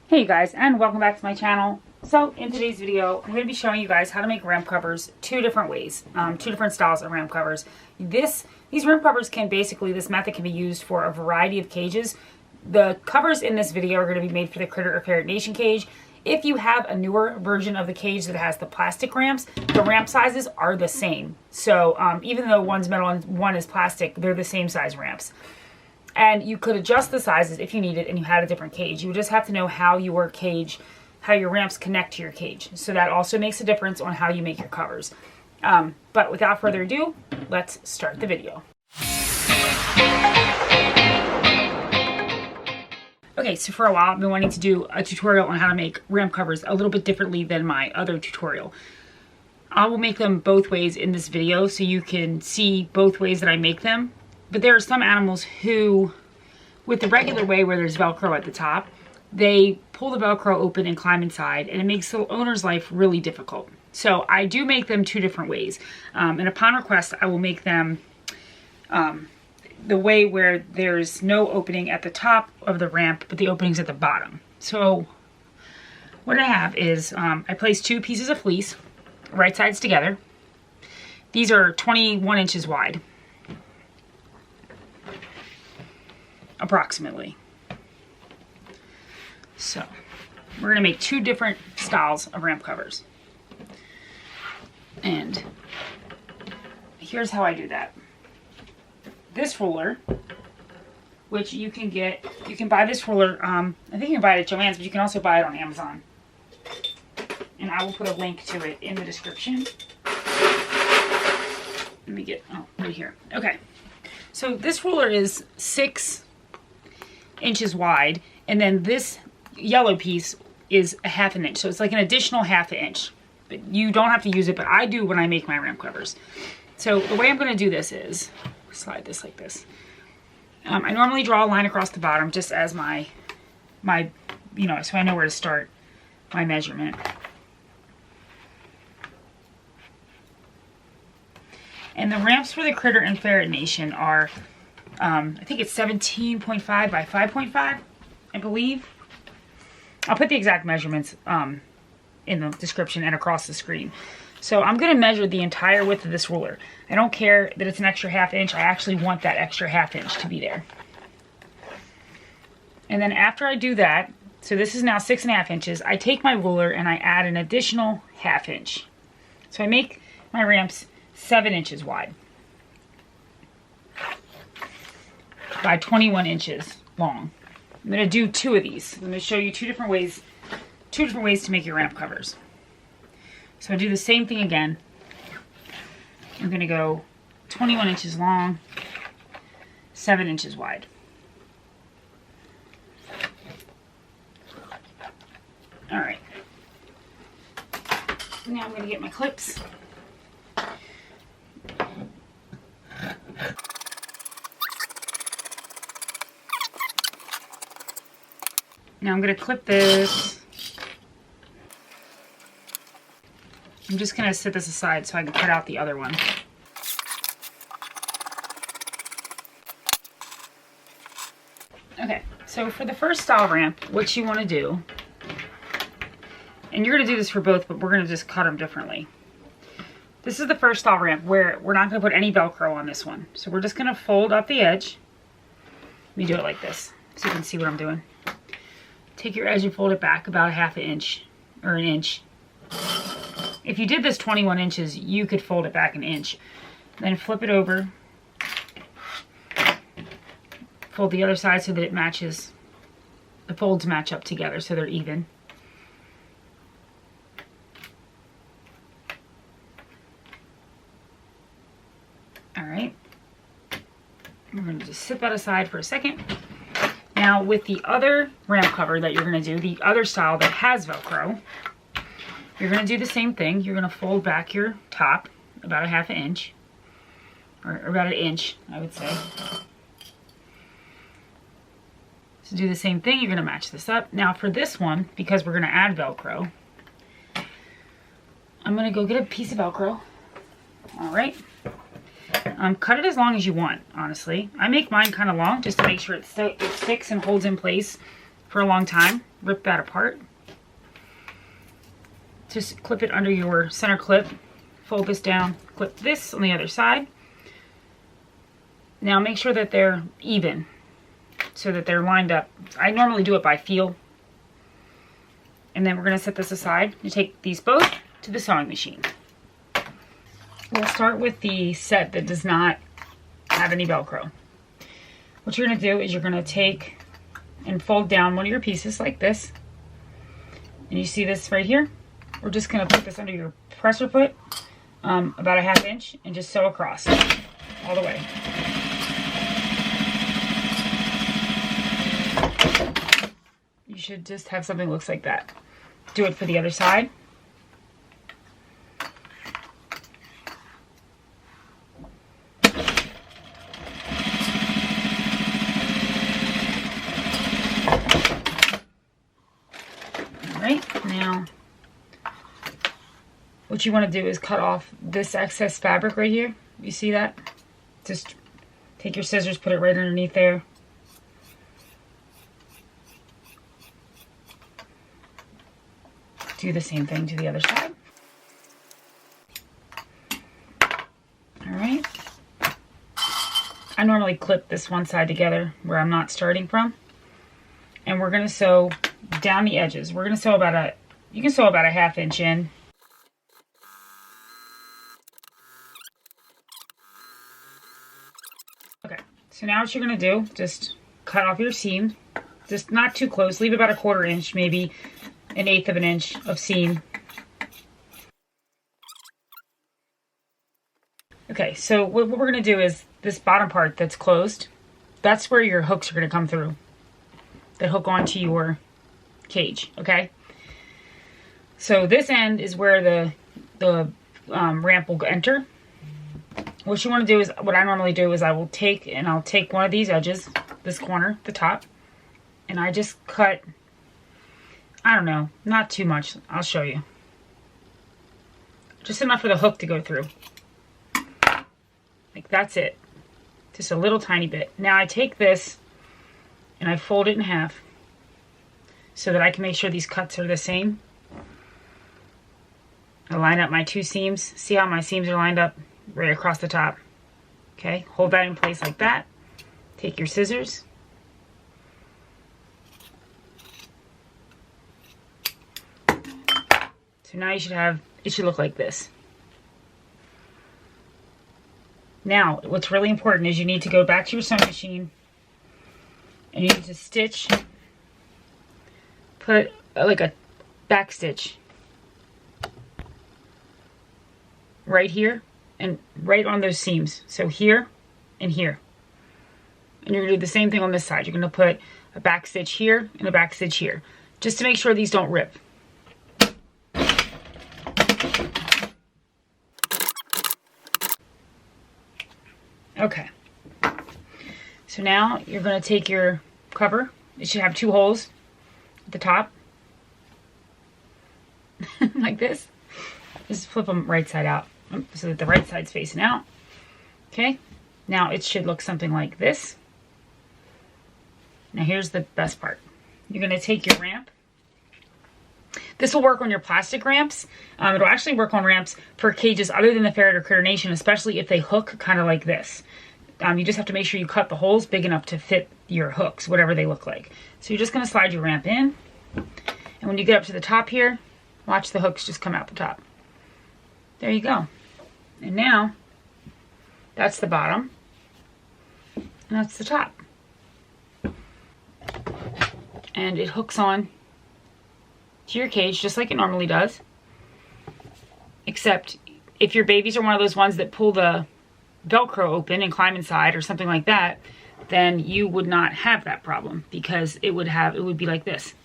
Hey guys, and welcome back to my channel. So in today's video, I'm going to be showing you guys how to make ramp covers two different ways, two different styles of ramp covers. These ramp covers this method can be used for a variety of cages. The covers in this video are going to be made for the Critter or Ferret Nation cage. If you have a newer version of the cage that has the plastic ramps, the ramp sizes are the same. So even though one's metal and one is plastic, they're the same size ramps. And you could adjust the sizes if you needed and you had a different cage. You would just have to know how your ramps connect to your cage. So that also makes a difference on how you make your covers. But without further ado, let's start the video. Okay, so for a while I've been wanting to do a tutorial on how to make ramp covers a little bit differently than my other tutorial. I will make them both ways in this video so you can see both ways that I make them. But there are some animals who, with the regular way where there's Velcro at the top, they pull the Velcro open and climb inside, and it makes the owner's life really difficult. So I do make them two different ways. And upon request, I will make them the way where there's no opening at the top of the ramp, but the opening's at the bottom. So what I have is I place two pieces of fleece, right sides together. These are 21 inches wide. Approximately. So we're going to make two different styles of ramp covers. And here's how I do that. This ruler, which you can buy this ruler, I think you can buy it at Joann's, but you can also buy it on Amazon. And I will put a link to it in the description. Let me get, right here. Okay. So this ruler is 6 inches wide, and then this yellow piece is a 1/2 inch, so it's like an additional 1/2 inch. But you don't have to use it, but I do when I make my ramp covers. So the way I'm going to do this is slide this like this. I normally draw a line across the bottom just as my so I know where to start my measurement. And the ramps for the Critter and Ferret Nation are I think it's 17.5 by 5.5, I believe. I'll put the exact measurements in the description and across the screen. So I'm going to measure the entire width of this ruler. I don't care that it's an extra 1/2 inch. I actually want that extra 1/2 inch to be there. And then after I do that, so this is now 6.5 inches, I take my ruler and I add an additional 1/2 inch. So I make my ramps 7 inches wide by 21 inches long. I'm going to do two of these. I'm going to show you two different ways to make your ramp covers. So I do the same thing again. I'm going to go 21 inches long, 7 inches wide. All right. Now I'm going to get my clips. Now I'm going to clip this. I'm just going to set this aside so I can cut out the other one. Okay, so for the first style ramp, what you want to do, and you're going to do this for both, but we're going to just cut them differently. This is the first style ramp where we're not going to put any Velcro on this one. So we're just going to fold up the edge. Let me do it like this so you can see what I'm doing. Take your edge and fold it back about 1/2 inch or an inch. If you did this 21 inches, you could fold it back an inch. Then flip it over. Fold the other side so that it matches. The folds match up together so they're even. All right. We're going to just set that aside for a second. Now with the other ramp cover that you're going to do, the other style that has Velcro, you're going to do the same thing. You're going to fold back your top about 1/2 inch, or about an inch, I would say. So do the same thing. You're going to match this up. Now for this one, because we're going to add Velcro, I'm going to go get a piece of Velcro. All right. Cut it as long as you want, honestly. I make mine kind of long just to make sure it sticks and holds in place for a long time. rip that apart. Just clip it under your center clip, fold this down, clip this on the other side. Now make sure that they're even so that they're lined up. I normally do it by feel. And then we're going to set this aside and take these both to the sewing machine. We'll start with the set that does not have any Velcro. What you're going to do is you're going to take and fold down one of your pieces like this. And you see this right here? We're just going to put this under your presser foot about a 1/2 inch and just sew across all the way. You should just have something that looks like that. Do it for the other side. Alright, now what you want to do is cut off this excess fabric right here. You see that? Just take your scissors, put it right underneath there. Do the same thing to the other side. Alright. I normally clip this one side together where I'm not starting from. And we're going to sew down the edges. We're going to sew about you can sew about a 1/2 inch in. Okay, so now what you're going to do, just cut off your seam. Just not too close, leave about a 1/4 inch, maybe 1/8 of an inch of seam. Okay, so what we're going to do is this bottom part that's closed, that's where your hooks are going to come through. That hook onto your cage, okay? So this end is where the ramp will enter. What you want to do is, what I normally do is I'll take one of these edges, this corner, the top, and I just cut, I don't know, not too much. I'll show you. Just enough for the hook to go through. Like that's it. Just a little tiny bit. Now I take this and I fold it in half so that I can make sure these cuts are the same. I line up my 2 seams. See how my seams are lined up right across the top. Okay, hold that in place like that. Take your scissors. So now it should look like this. Now, what's really important is you need to go back to your sewing machine and you need to stitch, put like a back stitch right here and right on those seams. So here and here. And you're going to do the same thing on this side. You're going to put a back stitch here and a back stitch here, just to make sure these don't rip. Okay, so now you're going to take your cover. It should have 2 holes at the top, like this. Just flip them right side out so that the right side's facing out. Okay, now it should look something like this. Now here's the best part. You're going to take your ramp. This will work on your plastic ramps. It'll actually work on ramps for cages other than the Ferret or Critter Nation, especially if they hook kind of like this. You just have to make sure you cut the holes big enough to fit your hooks, whatever they look like. So you're just going to slide your ramp in. And when you get up to the top here, watch the hooks just come out the top. There you go. And now, that's the bottom. And that's the top. And it hooks on to your cage just like it normally does, except if your babies are one of those ones that pull the Velcro open and climb inside or something like that, then you would not have that problem because it would be like this.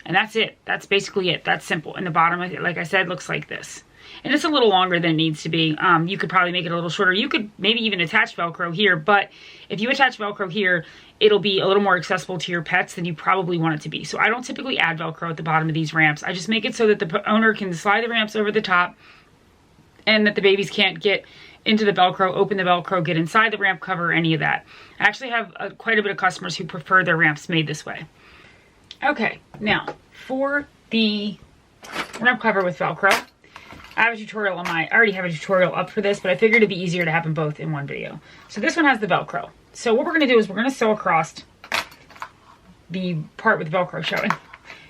And that's it. That's basically it. That's simple. And the bottom, like I said, looks like this. And it's a little longer than it needs to be. You could probably make it a little shorter. You could maybe even attach Velcro here, but if you attach Velcro here, it'll be a little more accessible to your pets than you probably want it to be. So I don't typically add Velcro at the bottom of these ramps. I just make it so that the owner can slide the ramps over the top and that the babies can't get into the Velcro, open the Velcro, get inside the ramp cover, or any of that. I actually have quite a bit of customers who prefer their ramps made this way. Okay, now for the ramp cover with Velcro, I have a tutorial on I already have a tutorial up for this, but I figured it'd be easier to have them both in one video. So this one has the Velcro. So what we're gonna do is we're gonna sew across the part with Velcro showing.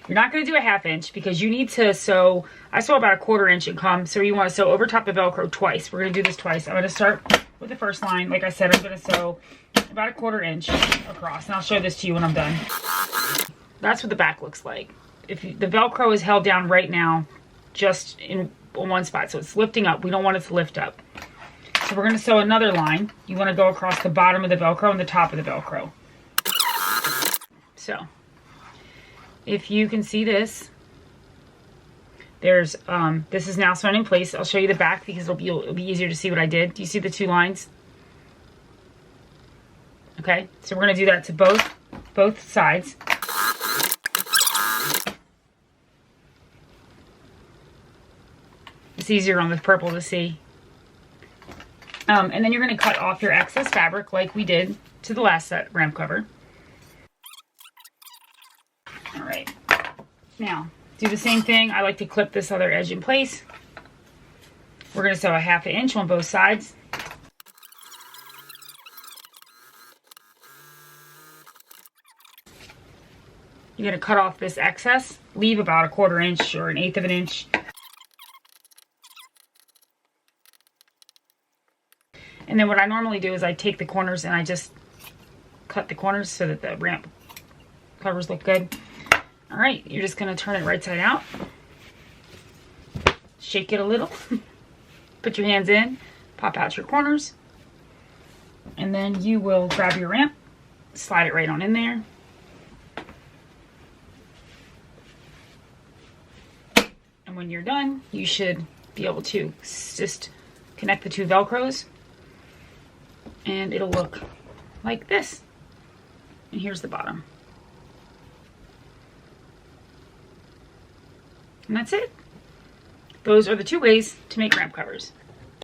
You're not gonna do a 1/2 inch because you need to sew, I sew about a 1/4 inch and come, so you wanna sew over top of Velcro twice. We're gonna do this twice. I'm gonna start with the first line. Like I said, I'm gonna sew about a 1/4 inch across, and I'll show this to you when I'm done. That's what the back looks like. If you, the Velcro is held down right now, just in one spot, so it's lifting up. We don't want it to lift up. So we're gonna sew another line. You wanna go across the bottom of the Velcro and the top of the Velcro. So, if you can see this, there's, this is now sewn in place. I'll show you the back because it'll be easier to see what I did. Do you see the 2 lines? Okay, so we're gonna do that to both sides. It's easier on the purple to see. And then you're gonna cut off your excess fabric like we did to the last set ramp cover. All right, now do the same thing. I like to clip this other edge in place. We're gonna sew a 1/2 inch on both sides. You're gonna cut off this excess, leave about a 1/4 inch or an 1/8 of an inch. And then what I normally do is I take the corners and I just cut the corners so that the ramp covers look good. All right, you're just gonna turn it right side out. Shake it a little. Put your hands in, pop out your corners. And then you will grab your ramp, slide it right on in there. And when you're done, you should be able to just connect the 2 Velcros and it'll look like this. And here's the bottom. And that's it. Those are the 2 ways to make ramp covers.